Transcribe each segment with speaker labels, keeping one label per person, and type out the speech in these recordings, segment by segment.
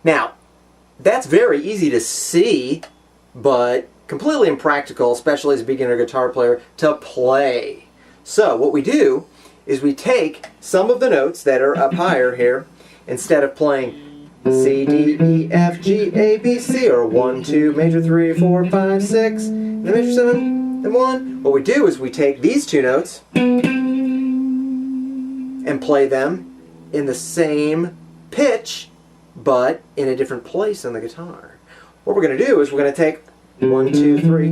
Speaker 1: Now, that's very easy to see, but completely impractical, especially as a beginner guitar player, to play. So what we do is we take some of the notes that are up higher here, instead of playing C, D, E, F, G, A, B, C, or 1, 2, major 3, 4, 5, 6, and the major 7, and 1. What we do is we take these two notes and play them in the same pitch, but in a different place on the guitar. What we're going to do is we're going to take 1, 2, 3,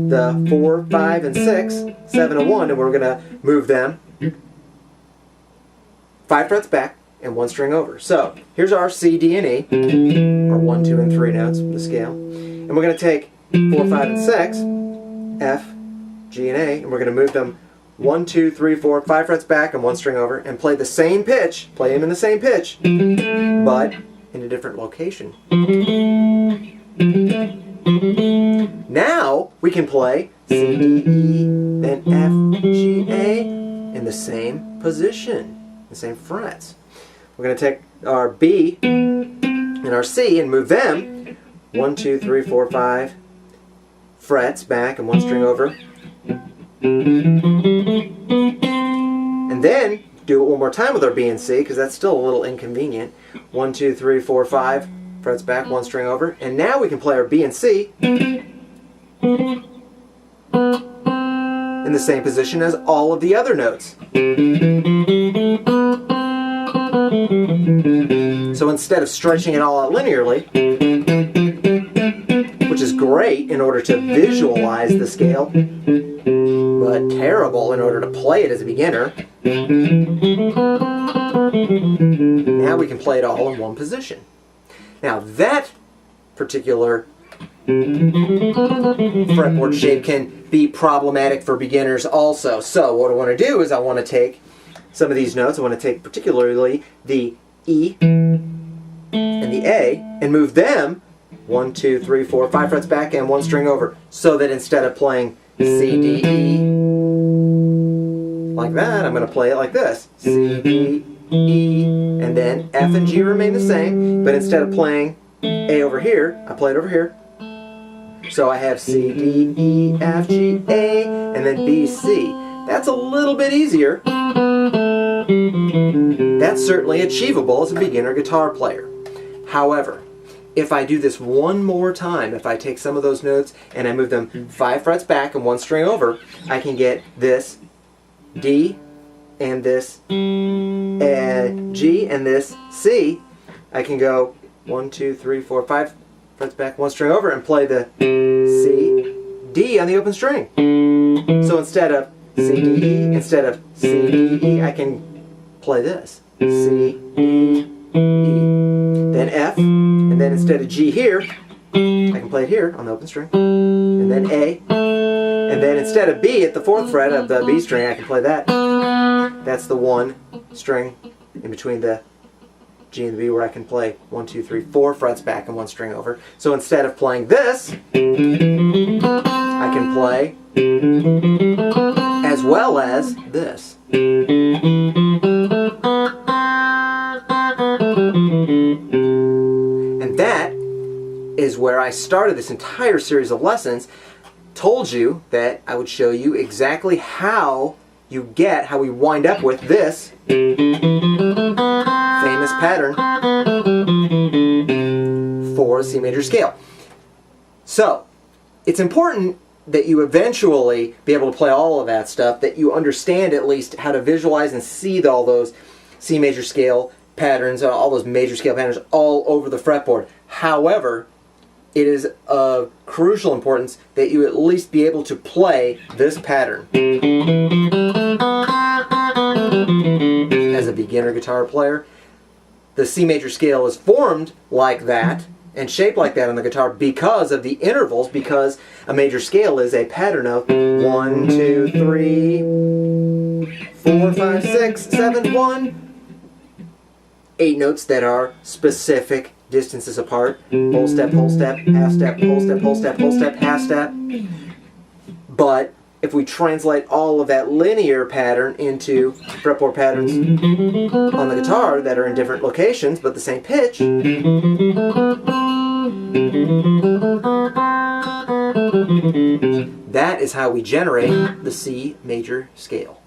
Speaker 1: the 4, 5, and 6, 7, and 1, and we're going to move them 5 frets back and 1 string over. So here's our C, D, and E, or 1, 2, and 3 notes from the scale. And we're going to take 4, 5, and 6, F, G, and A, and we're going to move them 1, 2, 3, 4, 5 frets back and 1 string over, and play the same pitch, play them in the same pitch, but in a different location. Now we can play C, D, E, then F, G, A in the same position, the same frets. We're going to take our B and our C and move them 1, 2, 3, 4, 5 frets back and 1 string over. And then do it one more time with our B and C, because that's still a little inconvenient. 1, 2, 3, 4, 5 frets back, 1 string over. And now we can play our B and C in the same position as all of the other notes. So instead of stretching it all out linearly, which is great in order to visualize the scale, but terrible in order to play it as a beginner, now we can play it all in one position. Now that particular fretboard shape can be problematic for beginners also. So what I want to do is I want to take some of these notes, I want to take particularly the E and the A, and move them 1, 2, 3, 4, 5 frets back and 1 string over, so that instead of playing C, D, E like that, I'm going to play it like this. C, D, E, and then F and G remain the same, but instead of playing A over here, I play it over here. So I have C, D, E, F, G, A, and then B, C. That's a little bit easier. That's certainly achievable as a beginner guitar player. However, if I do this one more time, if I take some of those notes and I move them 5 frets back and 1 string over, I can get this D and this G and this C. I can go 1, 2, 3, 4, 5 frets back, 1 string over, and play the C, D on the open string. So instead of C, D, E, instead of C, D, E, I can play this. C, D, E. Then F, and then instead of G here, I can play it here on the open string. And then A, and then instead of B at the 4th fret of the B string, I can play that. That's the 1 string in between the G and the B, where I can play 1, 2, 3, 4 frets back and 1 string over. So instead of playing this, I can play as well as this. And that is where I started this entire series of lessons. Told you that I would show you exactly how we wind up with this famous pattern for a C major scale. So, it's important that you eventually be able to play all of that stuff, that you understand at least how to visualize and see all those C major scale patterns, all those major scale patterns all over the fretboard. However, it is of crucial importance that you at least be able to play this pattern as a beginner guitar player. The C major scale is formed like that and shaped like that on the guitar because of the intervals, because a major scale is a pattern of 1, 2, 3, 4, 5, 6, 7, 1. 8 notes that are specific distances apart. Whole step, half step, whole step, half step. But if we translate all of that linear pattern into fretboard patterns on the guitar that are in different locations but the same pitch, that is how we generate the C major scale.